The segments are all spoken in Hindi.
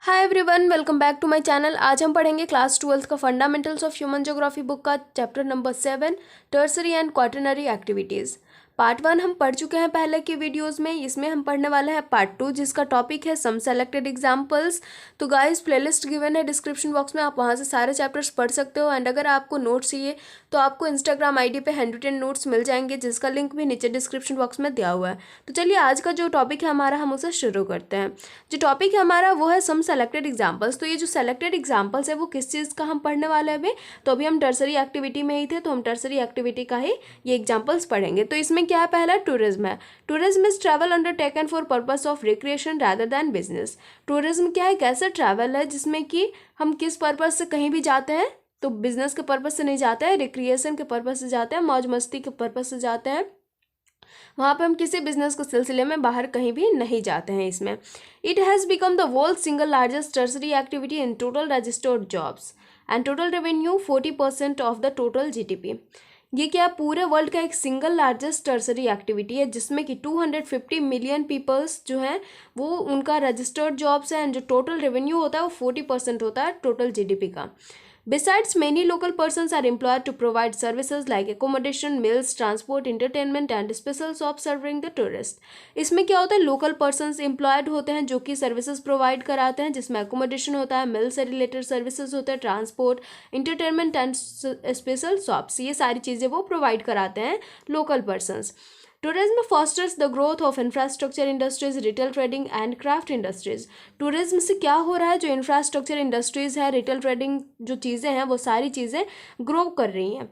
Hi everyone, welcome back to my channel. आज हम पढ़ेंगे क्लास 12th का fundamentals of human geography book का chapter number 7 tertiary and quaternary activities. Part 1 हम पढ़ चुके हैं पहले की वीडियोस में। इसमें हम पढ़ने वाले हैं पार्ट 2 जिसका टॉपिक है सम सेलेक्टेड एग्जांपल्स। तो गाइस, प्लेलिस्ट गिवन है डिस्क्रिप्शन बॉक्स में, आप वहां से सारे चैप्टर्स पढ़ सकते हो। एंड अगर आपको नोट्स चाहिए तो आपको इंस्टाग्राम आईडी पे हैंड नोट्स मिल जाएंगे, जिसका लिंक भी नीचे डिस्क्रिप्शन बॉक्स में दिया हुआ है। तो चलिए, आज का जो टॉपिक है हमारा, हम उसे शुरू करते हैं। जो टॉपिक है हमारा वो है सम सेलेक्टेड एग्जांपल्स। तो ये जो सेलेक्टेड एग्जांपल्स है वो किस चीज़ का हम पढ़ने वाले हैं अभी। तो अभी हम टर्सरी एक्टिविटी में ही थे, तो हम टर्सरी एक्टिविटी का ही ये एग्जांपल्स पढ़ेंगे। तो इसमें क्या है, पहला टूरिज्म है। Tourism is travel undertaken for purpose of recreation rather than business. Tourism क्या है, एक ऐसा ट्रैवल है जिसमें कि हम किस पर्पस से कहीं भी जाते हैं, तो बिजनेस के पर्पस से नहीं जाते हैं, रिक्रिएशन के पर्पस से जाते हैं, मौज मस्ती के पर्पस से जाते हैं। वहाँ पे हम किसी बिजनेस के सिलसिले में बाहर कहीं भी नहीं जाते हैं। इसमें it has become the world single largest tertiary activity in total registered jobs and total revenue 40% of the total GDP. ये क्या पूरे वर्ल्ड का एक सिंगल लार्जेस्ट टर्सरी एक्टिविटी है जिसमें कि 250 मिलियन पीपल्स जो हैं वो उनका रजिस्टर्ड जॉब्स हैं, एंड जो टोटल रेवेन्यू होता है वो 40% होता है टोटल जीडीपी का। Besides, many local persons are employed to provide services like accommodation, meals, transport, entertainment and special shops serving the tourist. इसमें क्या होता है, लोकल पर्सन्स एम्प्लॉयड होते हैं जो कि सर्विसेज प्रोवाइड कराते हैं, जिसमें अकोमोडेशन होता है, मिल से रिलेटेड सर्विसेज होते हैं, transport, entertainment and special shops, ये सारी चीज़ें वो प्रोवाइड कराते हैं local persons. Tourism fosters the growth of infrastructure industries, retail trading and craft industries. Tourism से क्या हो रहा है, जो इंफ्रास्ट्रक्चर इंडस्ट्रीज है, रिटेल ट्रेडिंग जो चीज़ें हैं वो सारी चीज़ें ग्रो कर रही हैं।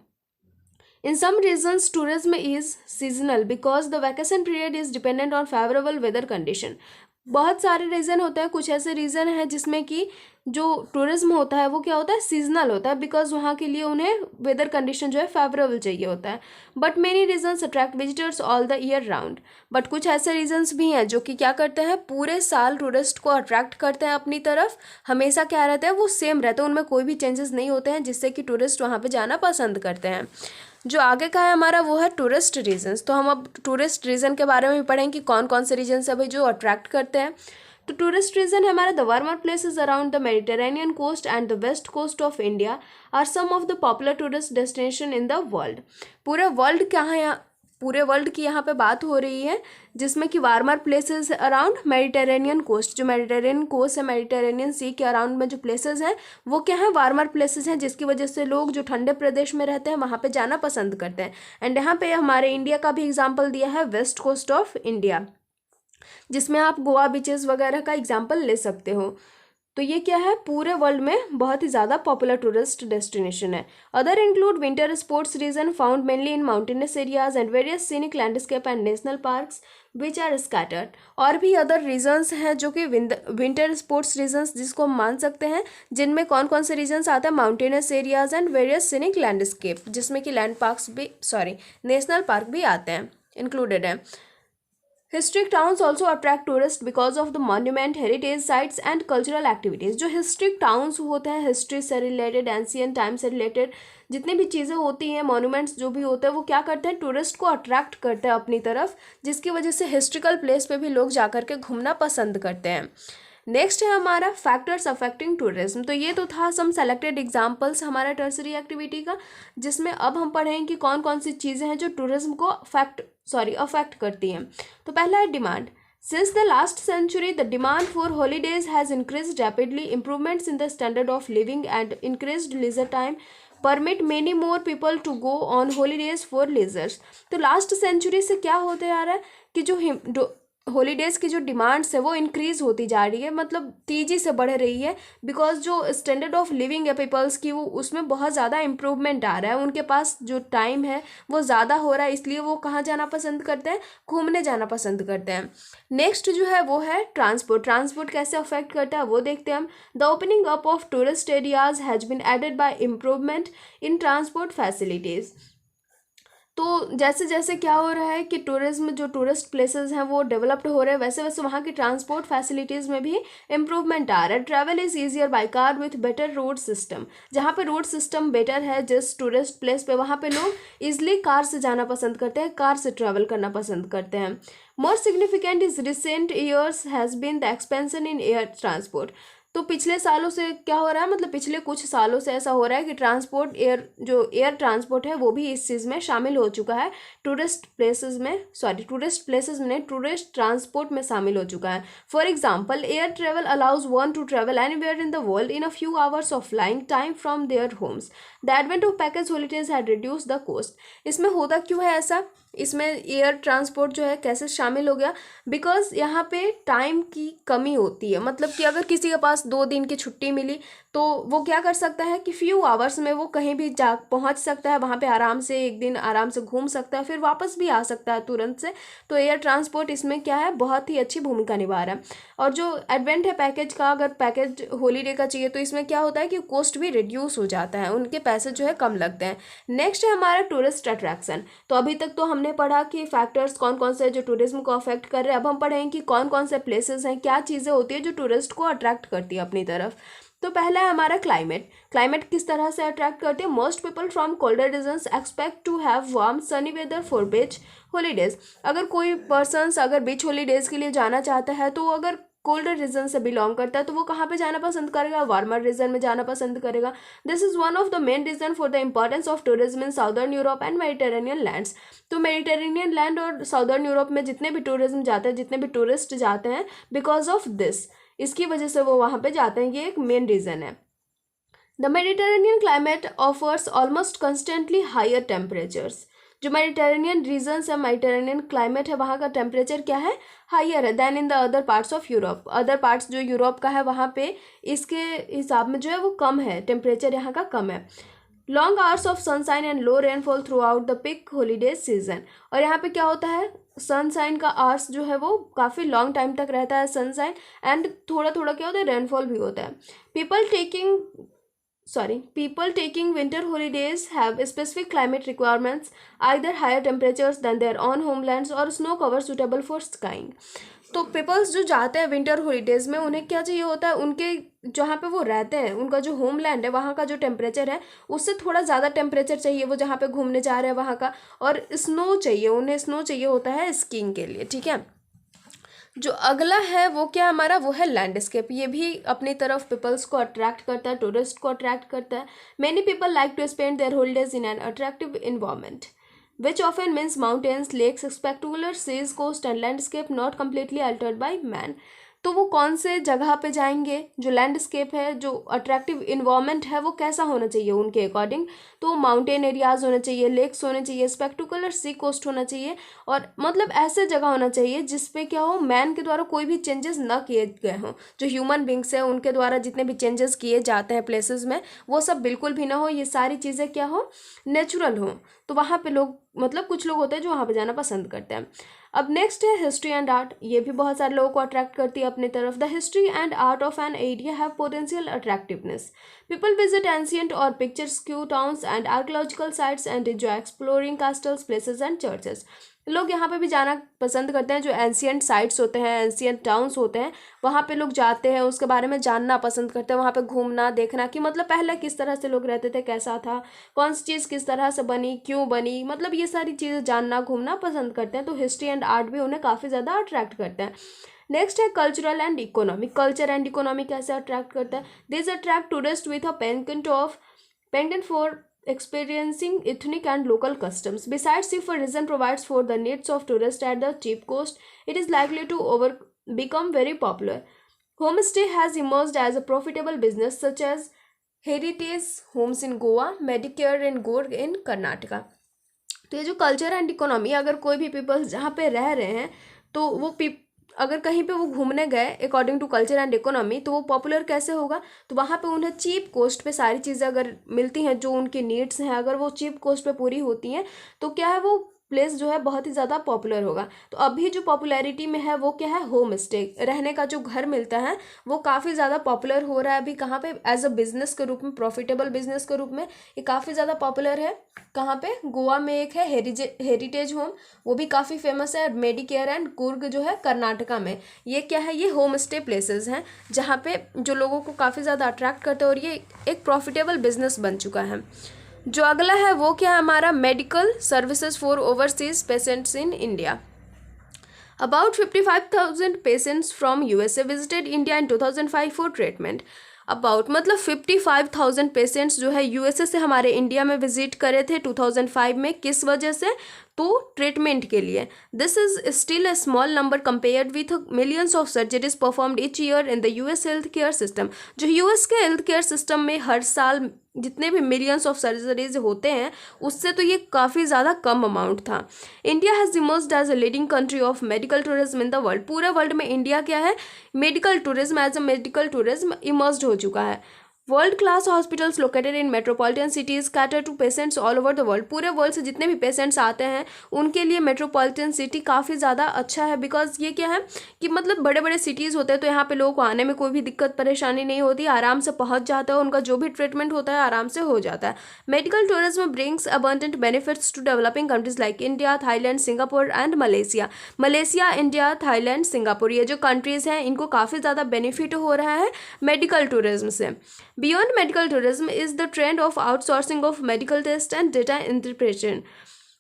In some regions, tourism is seasonal because the vacation period is dependent on favorable weather condition. बहुत सारे रीज़न होते हैं, कुछ ऐसे रीज़न हैं जिसमें कि जो टूरिज्म होता है वो क्या होता है, सीजनल होता है, बिकॉज वहाँ के लिए उन्हें वेदर कंडीशन जो है फेवरेबल चाहिए होता है। But many regions attract visitors all the year round. But कुछ ऐसे रीजन्स भी हैं जो कि क्या करते हैं, पूरे साल टूरिस्ट को अट्रैक्ट करते हैं अपनी तरफ, हमेशा क्या रहता है वो सेम रहता है, उनमें कोई भी चेंजेस नहीं होते हैं, जिससे कि टूरिस्ट वहाँ पर जाना पसंद करते हैं। जो आगे का है हमारा वो है टूरिस्ट रीजन्स। तो हम अब टूरिस्ट रीजन के बारे में भी पढ़ेंगे कि कौन कौन से रीजन है भाई जो अट्रैक्ट करते हैं। तो टूरिस्ट रीजन है हमारा, the warmer places around the Mediterranean coast and the west coast of India are some of the popular tourist destination in the world. पूरे वर्ल्ड की यहाँ पे बात हो रही है, जिसमें कि warmer places around Mediterranean coast, जो मेडिटेरेनियन कोस्ट है, मेडिटेरेनियन सी के अराउंड में जो प्लेसेस हैं वो क्या है, वार्मर प्लेसेस हैं, जिसकी वजह से लोग जो ठंडे प्रदेश में रहते हैं वहाँ पे जाना पसंद करते हैं। एंड यहाँ पे हमारे इंडिया का भी एग्जाम्पल दिया है, वेस्ट कोस्ट ऑफ इंडिया, जिसमें आप गोवा बीचेस वगैरह का एग्जाम्पल ले सकते हो। तो ये क्या है, पूरे वर्ल्ड में बहुत ही ज़्यादा पॉपुलर टूरिस्ट डेस्टिनेशन है। Other include winter sports region found mainly in mountainous areas and various scenic landscape and national parks which are scattered. और भी अदर रीजन्स हैं जो कि विंटर स्पोर्ट्स रीजन्स जिसको हम मान सकते हैं, जिनमें कौन कौन से रीजन्स आते हैं, mountainous areas and various scenic landscape, जिसमें कि नेशनल पार्क भी आते हैं, इंक्लूडेड है। Historic towns also attract tourist because of the monument, heritage sites and cultural activities. जो हिस्ट्रिक टाउन्स होते हैं, हिस्ट्री से रिलेटेड, एंशियंट टाइम से रिलेटेड जितनी भी चीज़ें होती हैं, मॉन्यूमेंट्स जो भी होते हैं, वो क्या करते हैं, टूरिस्ट को अट्रैक्ट करते हैं अपनी तरफ, जिसकी वजह से हिस्ट्रिकल प्लेस पे भी लोग जाकर के घूमना पसंद करते हैं। नेक्स्ट है हमारा फैक्टर्स अफेक्टिंग टूरिज्म। तो ये तो था सम सेलेक्टेड एग्जांपल्स हमारा टर्सरी एक्टिविटी का, जिसमें अब हम पढ़ेंगे कि कौन कौन सी चीज़ें हैं जो टूरिज्म को अफेक्ट करती हैं। तो पहला है demand. Since the last century, the demand for holidays has increased rapidly. Improvements in the standard of living and increased leisure time permit many more people to go on holidays for leisure. तो लास्ट सेंचुरी से क्या होते आ रहा है कि जो हॉलीडेज़ की जो डिमांड्स है वो इंक्रीज़ होती जा रही है, मतलब तेज़ी से बढ़ रही है, बिकॉज जो स्टैंडर्ड ऑफ लिविंग है पीपल्स की वो उसमें बहुत ज़्यादा इम्प्रूवमेंट आ रहा है, उनके पास जो टाइम है वो ज़्यादा हो रहा है, इसलिए वो कहाँ जाना पसंद करते हैं, घूमने जाना पसंद करते हैं। नेक्स्ट जो है वो है ट्रांसपोर्ट। ट्रांसपोर्ट कैसे अफेक्ट करता है वो देखते हैं हम। The opening up of tourist areas has been aided by improvement in transport facilities. तो जैसे जैसे क्या हो रहा है कि टूरिज्म जो टूरिस्ट प्लेसेस हैं वो डेवलप्ड हो रहे हैं, वैसे वैसे वहाँ की ट्रांसपोर्ट फैसिलिटीज़ में भी इम्प्रूवमेंट आ रहा है। Travel is easier by car with better road system. जहाँ पे रोड सिस्टम बेटर है जिस टूरिस्ट प्लेस पे, वहाँ पे लोग ईजिली कार से जाना पसंद करते हैं, कार से ट्रैवल करना पसंद करते हैं। More significant is recent years has been the expansion in air transport. तो पिछले सालों से क्या हो रहा है, मतलब पिछले कुछ सालों से ऐसा हो रहा है कि ट्रांसपोर्ट एयर ट्रांसपोर्ट है वो भी इस चीज़ में शामिल हो चुका है। टूरिस्ट प्लेसेस में टूरिस्ट ट्रांसपोर्ट में शामिल हो चुका है। For example, air travel allows one two travel anywhere in the world in a few hours of flying time from their homes. The advent of package holidays had reduce the cost. इसमें होता क्यों है ऐसा, इसमें एयर ट्रांसपोर्ट जो है कैसे शामिल हो गया, बिकॉज यहाँ पे टाइम की कमी होती है। मतलब कि अगर किसी के पास 2 दिन की छुट्टी मिली तो वो क्या कर सकता है कि फ्यू आवर्स में वो कहीं भी जा पहुँच सकता है, वहाँ पे आराम से एक दिन आराम से घूम सकता है, फिर वापस भी आ सकता है तुरंत से। तो एयर ट्रांसपोर्ट इसमें क्या है, बहुत ही अच्छी भूमिका निभा रहा है। और जो एडवेंट है पैकेज का, अगर पैकेज हॉलीडे का चाहिए तो इसमें क्या होता है कि कॉस्ट भी रिड्यूस हो जाता है, उनके पैसे जो है कम लगते हैं। नेक्स्ट है हमारा टूरिस्ट अट्रैक्शन। तो अभी तक तो हमने पढ़ा कि फैक्टर्स कौन कौन से जो टूरिज्म को अफेक्ट कर रहे हैं। अब हम पढ़ेंगे कि कौन कौन से प्लेसेस हैं, क्या चीज़ें होती है जो टूरिस्ट को अट्रैक्ट करती है अपनी तरफ। तो पहला है हमारा क्लाइमेट किस तरह से अट्रैक्ट करती है। Most people from colder regions expect to have warm sunny weather for beach holidays. अगर कोई पर्सन्स अगर बीच हॉलीडेज के लिए जाना चाहता है तो अगर कोल्डर रीजन से बिलोंग करता है तो वो कहाँ पे जाना पसंद करेगा, वार्मर रीजन में जाना पसंद करेगा। This is one of the main reason for the importance of tourism in southern Europe and Mediterranean lands. तो मेडिटेरेनियन लैंड और साउदर्न यूरोप में जितने भी टूरिज्म जाते हैं, जितने भी टूरिस्ट जाते हैं, बिकॉज ऑफ दिस, इसकी वजह से वो वहाँ पे जाते हैं, ये एक मेन रीज़न है। The Mediterranean climate offers almost constantly higher temperatures. जो मेडिटेरेनियन रीजन्स है, मेडिटेरेनियन क्लाइमेट है, वहाँ का टेम्परेचर क्या है, हायर है than in the other parts of Europe. Other parts जो यूरोप का है वहाँ पे इसके हिसाब में जो है वो कम है, टेम्परेचर यहाँ का कम है। Long hours of sunshine and low rainfall throughout the peak holiday season. और यहाँ पे क्या होता है, सनसाइन का आवर्स जो है वो काफ़ी लॉन्ग टाइम तक रहता है सनसाइन, एंड थोड़ा थोड़ा क्या होता है, रेनफॉल भी होता है। People taking winter holidays have specific climate requirements, either higher temperatures than their own homelands or snow cover suitable for skiing. तो पीपल्स जो जाते हैं विंटर हॉलीडेज में, उन्हें क्या चाहिए होता है, उनके जहाँ पे वो रहते हैं, उनका जो होमलैंड है वहाँ का जो टेम्परेचर है उससे थोड़ा ज़्यादा टेम्परेचर चाहिए वो जहाँ पे घूमने जा रहे हैं वहाँ का, और स्नो चाहिए, उन्हें स्नो चाहिए होता है स्कीइंग के लिए, ठीक है। जो अगला है वो क्या हमारा, वो है लैंडस्केप। ये भी अपनी तरफ पीपल्स को अट्रैक्ट करता है, टूरिस्ट को अट्रैक्ट करता है। Many people like to spend their holidays in an attractive environment which often means mountains, lakes, spectacular seas, coast and landscape not completely altered by man. तो वो कौन से जगह पे जाएंगे, जो लैंडस्केप है, जो अट्रैक्टिव इन्वायरमेंट है वो कैसा होना चाहिए उनके अकॉर्डिंग, तो माउंटेन एरियाज होने चाहिए, लेक्स होने चाहिए, स्पेक्टेकुलर सी कोस्ट होना चाहिए, और मतलब ऐसे जगह होना चाहिए जिसपे क्या हो, मैन के द्वारा कोई भी चेंजेस ना किए गए हों। जो ह्यूमन बींग्स है उनके द्वारा जितने भी चेंजेस किए जाते हैं प्लेसेस में वो सब बिल्कुल भी ना हो, ये सारी चीज़ें क्या हो, नेचुरल हो। तो वहाँ पे लोग, मतलब कुछ लोग होते हैं जो वहाँ पे जाना पसंद करते हैं। अब नेक्स्ट है हिस्ट्री एंड आर्ट। ये भी बहुत सारे लोगों को अट्रैक्ट करती है अपनी तरफ। The history and art of an area have potential attractiveness. People visit ancient और picturesque towns and archaeological sites and enjoy exploring castles, places and churches. लोग यहाँ पे भी जाना पसंद करते हैं, जो एंशियंट साइट्स होते हैं, एंशियंट टाउन्स होते हैं, वहाँ पे लोग जाते हैं, उसके बारे में जानना पसंद करते हैं, वहाँ पे घूमना देखना कि मतलब पहले किस तरह से लोग रहते थे, कैसा था, कौन सी चीज़ किस तरह से बनी, क्यों बनी, मतलब ये सारी चीज़ें जानना घूमना पसंद करते हैं। तो हिस्ट्री एंड आर्ट भी उन्हें काफ़ी ज़्यादा अट्रैक्ट करते हैं। नेक्स्ट है cultural and economy. Culture and economy कैसे अट्रैक्ट करता है, this attract tourist with a pendant for experiencing ethnic and local customs. Besides, if a region provides for the needs of tourists at the cheap cost, it is likely to become very popular. Homestay has emerged as a profitable business, such as Heritage Homes in Goa, Medicare and Gorg in Karnataka. तो ये जो कल्चर एंड इकोनॉमी, अगर कोई भी पीपल्स जहाँ पे रह रहे हैं तो वो अगर कहीं पे वो घूमने गए according to culture and economy, तो वो पॉपुलर कैसे होगा, तो वहाँ पे उन्हें चीप कॉस्ट पे सारी चीज़ें अगर मिलती हैं, जो उनकी नीड्स हैं अगर वो चीप कॉस्ट पे पूरी होती हैं, तो क्या है, वो प्लेस जो है बहुत ही ज़्यादा पॉपुलर होगा। तो अभी जो पॉपुलैरिटी में है वो क्या है, होम स्टे, रहने का जो घर मिलता है वो काफ़ी ज़्यादा पॉपुलर हो रहा है अभी। कहाँ पे, एज अ बिजनेस के रूप में, प्रॉफिटेबल बिजनेस के रूप में ये काफ़ी ज़्यादा पॉपुलर है। कहाँ पे, गोवा में एक है हेरिटेज होम, वो भी काफ़ी फेमस है। मेडिकेयर एंड कुर्ग जो है कर्नाटका में, ये क्या है, ये होम स्टे प्लेसेस हैं जहाँ पे जो लोगों को काफ़ी ज़्यादा अट्रैक्ट करते हैं, और ये एक प्रॉफिटेबल बिजनेस बन चुका है। जो अगला है वो क्या है हमारा, medical services for overseas patients in India. About 55,000 patients from USA visited India in 2005 for treatment. About मतलब 55,000 पेशेंट्स जो है यूएसए से हमारे इंडिया में विजिट करे थे 2005 में। किस वजह से? तो ट्रीटमेंट के लिए। This is still a small number compared with millions of surgeries performed each year in the US health care system. जो यूएस के हेल्थ केयर सिस्टम में हर साल जितने भी मिलियंस ऑफ सर्जरीज होते हैं उससे तो ये काफ़ी ज़्यादा कम अमाउंट था। India has emerged as a leading country of medical tourism in the world. पूरे वर्ल्ड में इंडिया क्या है? Medical tourism, as a medical tourism emerged हो चुका है। World class hospitals located in metropolitan cities cater to patients all over the world. पूरे वर्ल्ड से जितने भी पेशेंट्स आते हैं उनके लिए मेट्रोपॉलिटन सिटी काफ़ी ज़्यादा अच्छा है। बिकॉज ये क्या है कि मतलब बड़े बड़े सिटीज़ होते हैं तो यहाँ पे लोगों को आने में कोई भी दिक्कत परेशानी नहीं होती, आराम से पहुँच जाता है, उनका जो भी ट्रीटमेंट होता है आराम से हो जाता है। Medical tourism brings abundant benefits to developing countries like India, Thailand, Singapore and Malaysia. Malaysia, India, Thailand, Singapore ये जो कंट्रीज़ हैं इनको काफ़ी ज़्यादा बेनिफिट हो रहा है मेडिकल टूरिज्म से। Beyond medical tourism is the trend of outsourcing of medical tests and data interpretation.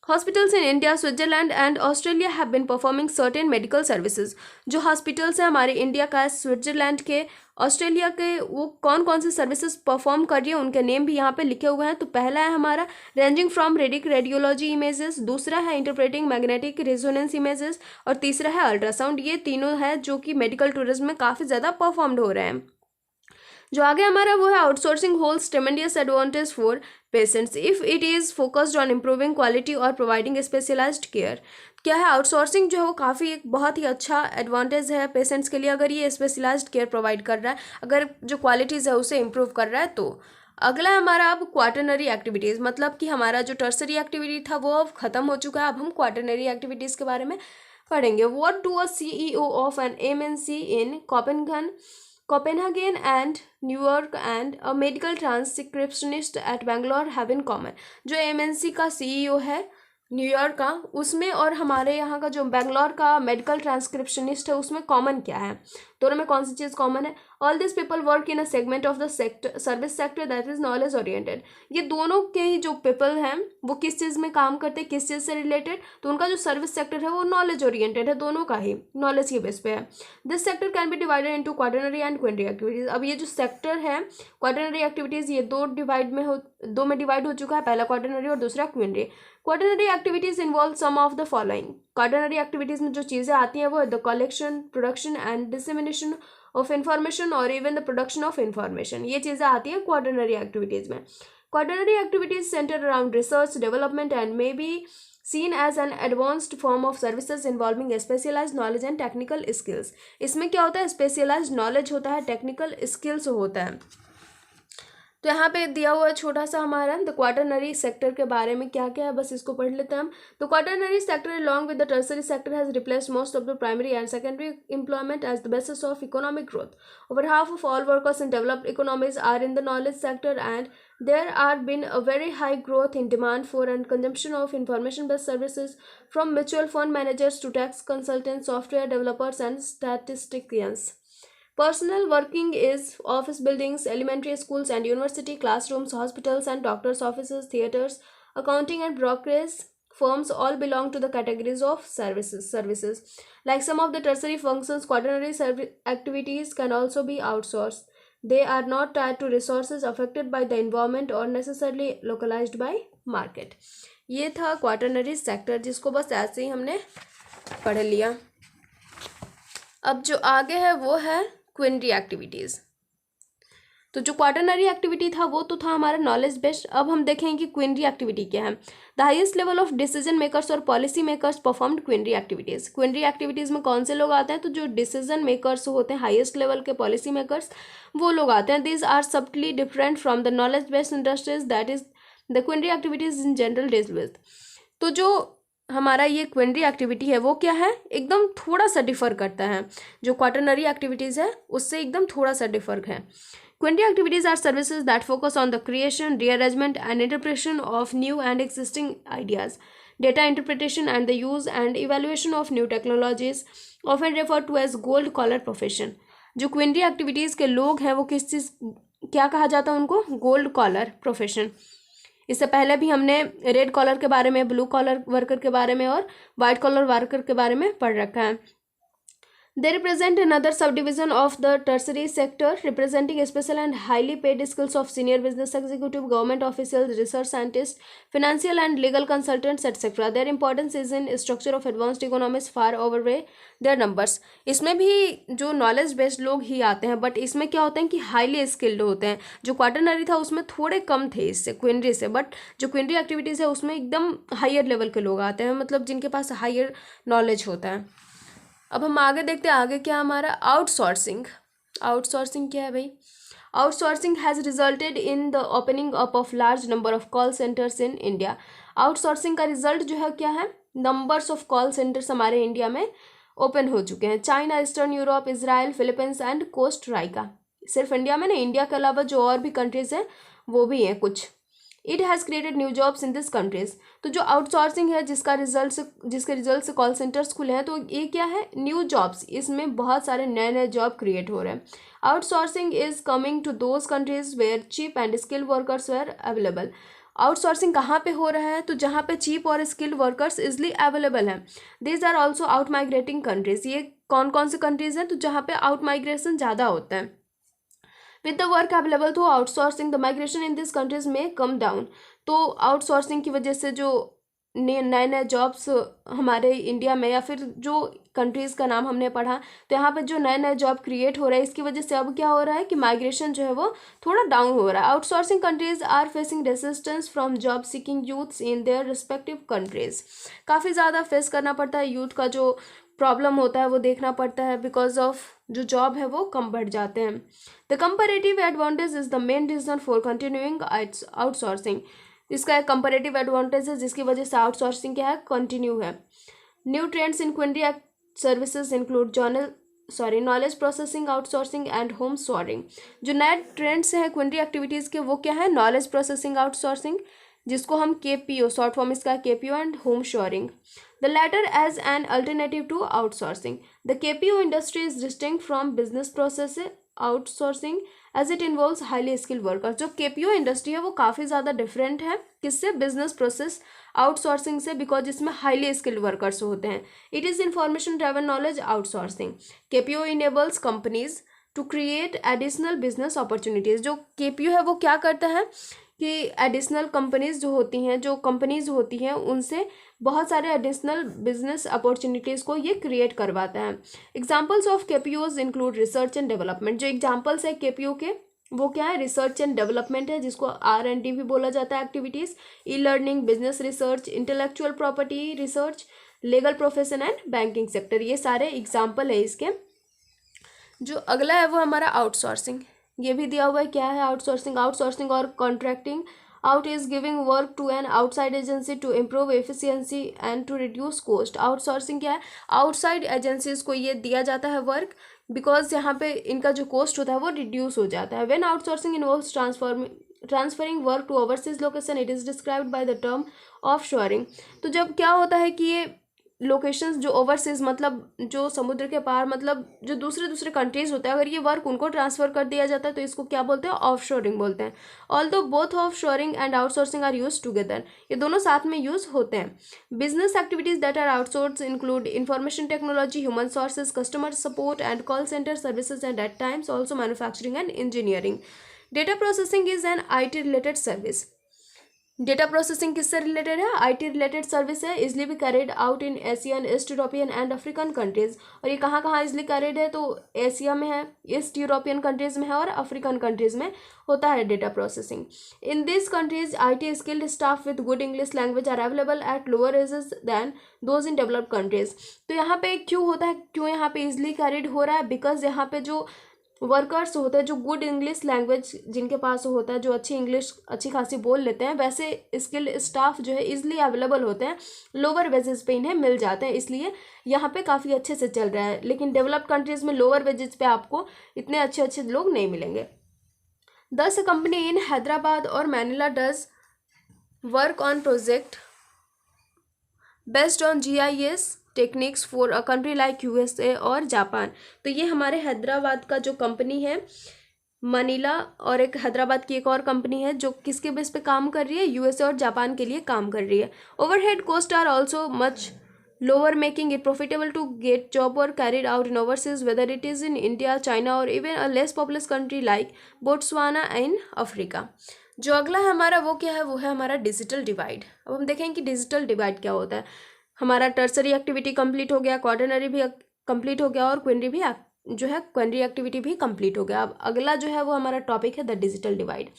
Hospitals in India, Switzerland and Australia have been performing certain medical services. जो हॉस्पिटल्स हैं हमारे इंडिया का, स्विट्जरलैंड के, ऑस्ट्रेलिया के, वो कौन कौन से सर्विसेज परफॉर्म कर रही है उनके नेम भी यहाँ पे लिखे हुए हैं। तो पहला है हमारा रेंजिंग फ्रॉम रेडियोलॉजी इमेजेस, दूसरा है इंटरप्रेटिंग मैग्नेटिक रेजोनेंस इमेजेस और तीसरा है अल्ट्रासाउंड। ये तीनों है जो कि मेडिकल टूरिज्म में काफ़ी ज़्यादा परफॉर्म्ड हो रहे हैं। जो आगे हमारा वो है outsourcing holds tremendous advantage for patients if it is focused on improving quality और प्रोवाइडिंग स्पेशलाइज्ड केयर। क्या है? आउटसोर्सिंग जो है वो काफ़ी एक बहुत ही अच्छा एडवांटेज है पेशेंट्स के लिए अगर ये स्पेशलाइज्ड केयर प्रोवाइड कर रहा है, अगर जो क्वालिटीज़ है उसे इम्प्रूव कर रहा है तो। अगला हमारा अब क्वाटरनरी एक्टिविटीज़, मतलब कि हमारा जो टर्सरी एक्टिविटी था वो अब ख़त्म हो चुका है। अब हम क्वाटरनरी एक्टिविटीज़ के बारे में पढ़ेंगे। What do a CEO of an MNC in Copenhagen and New York and a medical transcriptionist at Bangalore have in common? जो MNC का CEO है न्यूयॉर्क का, उसमें और हमारे यहाँ का जो बेंगलोर का मेडिकल ट्रांसक्रिप्शनिस्ट है उसमें कॉमन क्या है? दोनों में कौन सी चीज़ कॉमन है? All this people work in a segment of the sector service sector that is knowledge oriented. ये दोनों के ही जो पीपल हैं वो किस चीज़ में काम करते हैं, किस चीज़ से रिलेटेड? तो उनका जो सर्विस सेक्टर है वो नॉलेज ओरिएंटेड है, दोनों का ही नॉलेज के बेस पे है। This sector can be divided into quaternary and quinary activities. अब ये जो सेक्टर है क्वाटरनरी एक्टिविटीज़ ये दो में डिवाइड हो चुका है, पहला क्वाटरनरी और दूसरा quinary. Quaternary activities involve some of the following. Quaternary activities में जो चीज़ें आती हैं वो the collection, production and dissemination of information और even the production of information. ये चीज़ें आती हैं क्वाटरनरी एक्टिविटीज़ में। Quaternary activities centre around research development and may be seen as an advanced form of services involving specialized knowledge and technical skills। इसमें क्या होता है? स्पेशलाइज्ड नॉलेज होता है, टेक्निकल स्किल्स होता है। तो यहाँ पे दिया हुआ है छोटा सा हमारा द क्वाटरनरी सेक्टर के बारे में क्या क्या है, बस इसको पढ़ लेते हैं हम। तो quaternary sector along with the tertiary sector has replaced most of the primary and secondary employment as the basis of economic growth. Over half of all workers in developed economies are in the knowledge sector and there are been a very high growth in demand for and consumption of information based services from mutual fund managers to tax consultants, software developers and statisticians. Personnel working is office buildings, elementary schools and university classrooms, hospitals and doctors' offices, theaters, accounting and brokerage firms all belong to the categories of services. Like some of the tertiary functions, quaternary activities can also be outsourced. They are not tied to resources affected by the environment or necessarily localized by market. ये था क्वाटरनरी सेक्टर जिसको बस ऐसे ही हमने पढ़ लिया। अब जो आगे है वो है क्विंटरी एक्टिविटीज़। तो जो क्वाटरनरी एक्टिविटी था वो तो था हमारा नॉलेज बेस्ड। अब हम देखेंगे कि क्विंटरी एक्टिविटी क्या है। The highest level of decision makers और policy makers performed quinary activities. Quinary activities में कौन से लोग आते हैं? तो जो डिसीजन मेकर्स होते हैं, हाईएस्ट लेवल के पॉलिसी मेकर्स, वो लोग आते हैं। These are subtly different from the knowledge based industries that is the quinary activities in general deal with. तो जो हमारा ये क्विंटरी एक्टिविटी है वो क्या है? एकदम थोड़ा सा डिफर करता है, जो क्वाटरनरी एक्टिविटीज़ है उससे एकदम थोड़ा सा डिफर है। Quinty activities are services that focus on the creation, rearrangement and interpretation of new and existing ideas, data interpretation and the use and evaluation of new technologies, often referred to as gold collar profession। जो क्विंटरी एक्टिविटीज़ के लोग हैं वो किस चीज़ क्या कहा जाता है उनको? Gold collar profession. इससे पहले भी हमने रेड कॉलर के बारे में, ब्लू कॉलर वर्कर के बारे में और वाइट कॉलर वर्कर के बारे में पढ़ रखा है। They represent another subdivision of the tertiary sector, representing special and highly paid skills of senior business executive, government officials, research scientists, financial and legal consultants, etc. Their importance is in structure of advanced economies far outweigh their numbers. इसमें भी जो नॉलेज बेस्ड लोग ही आते हैं, बट इसमें क्या होते हैं कि हाईली स्किल्ड होते हैं। जो क्वार्टरनरी था उसमें थोड़े कम थे इससे, क्विनरी से, बट जो क्विनरी एक्टिविटीज़ है उसमें एकदम हायर लेवल के लोग आते हैं, मतलब जिनके पास हायर नॉलेज होता है। अब हम आगे देखते हैं, आगे क्या हमारा आउटसोर्सिंग। आउटसोर्सिंग क्या है भाई? Outsourcing has resulted in the opening up of large number of call centres in India. Outsourcing का रिजल्ट जो है क्या है? नंबर्स ऑफ कॉल सेंटर्स हमारे इंडिया में ओपन हो चुके हैं। China, eastern Europe, Israel, Philippines and Costa Rica. सिर्फ इंडिया में नहीं, इंडिया के अलावा जो और भी कंट्रीज़ हैं वो भी हैं कुछ। It has created new jobs in this countries. तो जो आउटसोर्सिंग है जिसके रिजल्ट से कॉल सेंटर्स खुले हैं, तो ये क्या है? New jobs. इसमें बहुत सारे नए नए जॉब क्रिएट हो रहे हैं। Outsourcing is coming to those countries where cheap and skilled workers were available. Outsourcing कहाँ पे हो रहा है? तो जहाँ पे चीप और स्किल्ड वर्कर्स इजली अवेलेबल हैं। These are also out migrating countries. ये कौन कौन से कंट्रीज हैं? तो जहाँ पे आउट माइग्रेशन ज़्यादा होता है। With the work available through outsourcing, the migration in these countries may come down. तो आउटसोर्सिंग की वजह से जो नए नए जॉब्स हमारे इंडिया में, या फिर जो कंट्रीज़ का नाम हमने पढ़ा, तो यहाँ पर जो नए नए जॉब क्रिएट हो रहा है, इसकी वजह से अब क्या हो रहा है कि माइग्रेशन जो है वो थोड़ा डाउन हो रहा है। Outsourcing countries are facing resistance from job seeking youths in their respective countries. काफ़ी ज़्यादा फेस करना पड़ता है, यूथ का जो प्रॉब्लम होता है वो देखना पड़ता है, बिकॉज ऑफ जो जॉब है वो कम बढ़ जाते हैं। The comparative advantage is the main reason for continuing outsourcing. इसका एक कंपैरेटिव एडवांटेज है जिसकी वजह से आउटसोर्सिंग क्या है? कंटिन्यू है। New trends in quinary services include knowledge processing outsourcing and home shoring. जो नए ट्रेंड्स हैं क्विनरी एक्टिविटीज़ के वो क्या है? नॉलेज प्रोसेसिंग आउटसोर्सिंग, जिसको हम KPO, शॉर्ट फॉर्म इसका KPO, and home shoring. The latter as an alternative to outsourcing. The KPO industry is distinct from business process outsourcing as it involves highly skilled workers. जो KPO इंडस्ट्री है वो काफ़ी ज़्यादा डिफरेंट है किससे? बिजनेस प्रोसेस आउटसोर्सिंग से, बिकॉज इसमें हाईली स्किल्ड वर्कर्स होते हैं। It is information driven knowledge outsourcing. KPO enables companies to create additional business opportunities. जो KPO है वो क्या करता है कि एडिशनल कंपनीज जो कंपनीज होती हैं उनसे बहुत सारे एडिशनल बिजनेस अपॉर्चुनिटीज़ को ये क्रिएट करवाता है। Examples of KPOs include research and development. जो एग्जांपल्स है KPO के वो क्या है? रिसर्च एंड डेवलपमेंट है, जिसको R&D भी बोला जाता है activities. E learning, business research, intellectual property research, legal profession and banking sector, ये सारे एग्जाम्पल है इसके। जो अगला है वो हमारा आउटसोर्सिंग। ये भी दिया हुआ है क्या है? आउटसोर्सिंग और contracting out is giving work to an outside agency to improve efficiency and to reduce cost. Outsourcing क्या है? आउटसाइड एजेंसीज को ये दिया जाता है वर्क, बिकॉज यहाँ पे इनका जो कॉस्ट होता है वो रिड्यूस हो जाता है। When outsourcing involves transferring work to overseas location, it is described by the term offshoring. तो जब क्या होता है कि ये लोकेशंस जो ओवरसीज, मतलब जो समुद्र के पार, मतलब जो दूसरे कंट्रीज होते हैं, अगर ये वर्क उनको ट्रांसफ़र कर दिया जाता है तो इसको क्या बोलते हैं? ऑफ शोरिंग बोलते हैं। Although both offshoring and outsourcing are use together, ये दोनों साथ में यूज होते हैं। Business activities that are outsource include information technology, human sources, customer support and call centre services, and at times also manufacturing and engineering. Data processing is an IT related service. Data processing किससे रिलेटेड है? IT रिलेटेड सर्विस है। इजली भी carried out in Asian, East European and African countries. और ये कहाँ कहाँ इजली कैरिड है? तो एशिया में है, ईस्ट यूरोपियन कंट्रीज में है और अफ्रीकन कंट्रीज में होता है data processing. In this countries IT skilled staff with good English language are available at lower ages than those in developed countries. तो यहाँ पे क्यों होता है, क्यों यहाँ पे इजली कैरिड हो रहा है? बिकॉज यहाँ पे जो वर्कर्स होते हैं, जो गुड इंग्लिश लैंग्वेज जिनके पास होता है, जो अच्छी इंग्लिश अच्छी खासी बोल लेते हैं, वैसे स्किल्ड स्टाफ जो है इजली अवेलेबल होते हैं, लोअर वेजेस पे इन्हें मिल जाते हैं, इसलिए यहाँ पे काफ़ी अच्छे से चल रहा है। लेकिन डेवलप्ड कंट्रीज़ में लोअर वेजेस पे आपको इतने अच्छे अच्छे लोग नहीं मिलेंगे। दस कंपनी इन हैदराबाद और मैनिला does work on project based on GIS techniques for a country like USA और जापान। तो ये हमारे हैदराबाद का जो कंपनी है मनीला और एक हैदराबाद की एक और कंपनी है जो किसके बेस पे काम कर रही है, यूएसए और जापान के लिए काम कर रही है। Overhead cost are also much lower, making it profitable to get job work carried out in overseas, whether it is in India, China or even a less populous country like Botswana in Africa। जो अगला है हमारा वो क्या है, वो है हमारा डिजिटल डिवाइड। अब हम देखें कि डिजिटल डिवाइड क्या होता है। हमारा टर्सरी एक्टिविटी कंप्लीट हो गया, क्वार्टरनरी भी कंप्लीट हो गया और क्विनरी भी जो है क्विनरी एक्टिविटी भी कंप्लीट हो गया। अब अगला जो है वो हमारा टॉपिक है the digital divide.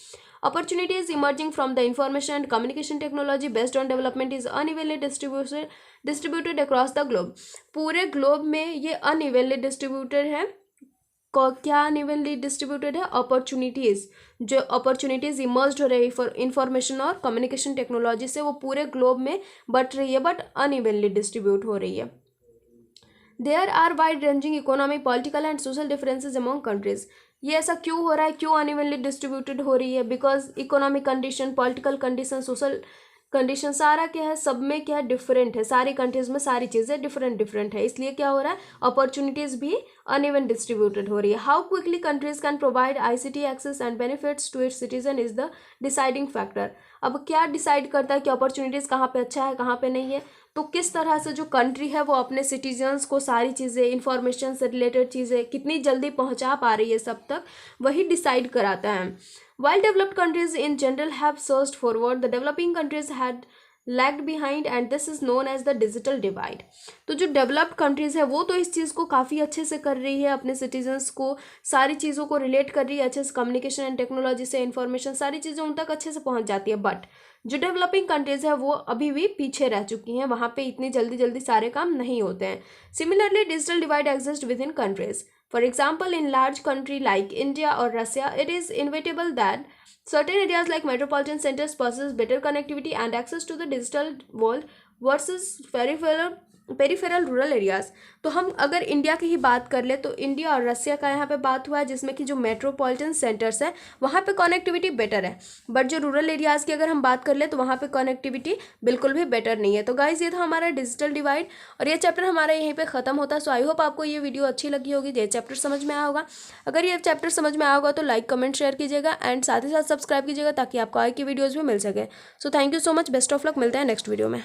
Opportunities emerging from the information and communication technology based on development is unevenly distributed across the globe। पूरे ग्लोब में ये unevenly distributed है। क्या अनइवनली डिस्ट्रीब्यूटेड है, अपॉर्चुनिटीज़, जो अपॉर्चुनिटीज़ इमर्ज हो रही है फॉर इंफॉर्मेशन और कम्युनिकेशन टेक्नोलॉजी से, वो पूरे ग्लोब में बट रही है बट अनइवनली डिस्ट्रीब्यूट हो रही है। There are wide ranging economic, political and social differences among countries. ये ऐसा क्यों हो रहा है, क्यों अनइवनली डिस्ट्रीब्यूटेड हो रही है? Because economic condition, political condition, social condition, सारा क्या है, सब में क्या है, डिफरेंट है। सारी कंट्रीज में सारी चीज़ें डिफरेंट है, इसलिए क्या हो रहा है, अपॉर्चुनिटीज़ भी अनइवन डिस्ट्रीब्यूटेड हो रही है। How quickly countries can provide ICT access and benefits to its citizen is the deciding factor. अब क्या डिसाइड करता है कि अपॉर्चुनिटीज़ कहाँ पे अच्छा है, कहाँ पे नहीं है? तो किस तरह से जो कंट्री है वो अपने सिटीजन्स को सारी चीज़ें, इंफॉर्मेशन से रिलेटेड चीज़ें कितनी जल्दी पहुंचा पा रही है सब तक, वही डिसाइड कराता है। While developed countries in general have surged forward, the developing countries had lagged behind and this is known as the digital divide। तो जो डेवलप्ड कंट्रीज़ है वो तो इस चीज़ को काफ़ी अच्छे से कर रही है, अपने सिटीजन्स को सारी चीज़ों को रिलेट कर रही है अच्छे से, कम्युनिकेशन एंड टेक्नोलॉजी से इन्फॉर्मेशन सारी चीज़ें उन तक अच्छे से पहुंच जाती है। बट जो डेवलपिंग कंट्रीज़ है वो अभी भी पीछे रह चुकी हैं, वहाँ पे इतनी जल्दी जल्दी सारे काम नहीं होते हैं। Similarly digital divide exist with in countries. For example, in large country like India or Russia, it is inevitable that certain areas like metropolitan centers possess better connectivity and access to the digital world versus peripheral rural areas. तो हम अगर इंडिया की ही बात कर ले तो इंडिया और रसिया का यहाँ पे बात हुआ है, जिसमें कि जो मेट्रोपॉलिटन सेंटर्स है वहाँ पे कनेक्टिविटी बेटर है, बट जो रूरल एरियाज़ की अगर हम बात कर ले तो वहाँ पे कनेक्टिविटी बिल्कुल भी बेटर नहीं है। तो गाइज़ ये था हमारा डिजिटल डिवाइड और ये चैप्टर हमारा यहीं पे ख़त्म होता है। सो आई होप आपको ये वीडियो अच्छी लगी होगी, ये चैप्टर समझ में आया होगा। अगर ये चैप्टर समझ में आया होगा तो लाइक कमेंट शेयर कीजिएगा एंड साथ ही साथ सब्सक्राइब कीजिएगा ताकि आपको आगे की वीडियोज़ भी मिल सके। So thank you so much, best of luck, मिलते हैं नेक्स्ट वीडियो में।